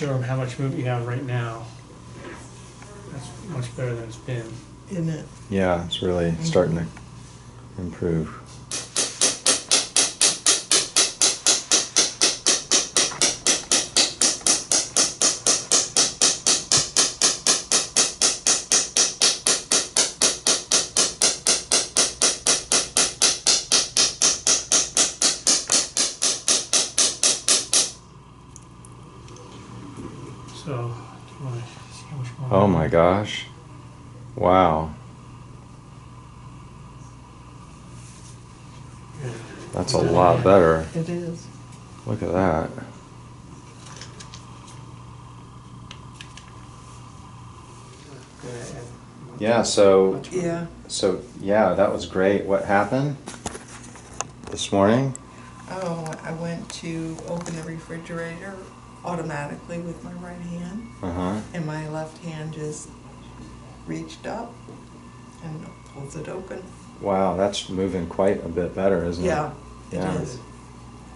show them how much movement you have right now. That's much better than it's been. Isn't it? Yeah, it's really starting to improve. So, do you want to see how much more? Oh my gosh. Wow. Good. That's a lot better. It is. Look at that. Good. Yeah, so Yeah. yeah, that was great. What happened this morning? Oh, I went to open the refrigerator automatically with my right hand, Uh-huh. and my left hand just reached up and pulls it open. Wow, that's moving quite a bit better, isn't it? Yeah, it Yeah. is.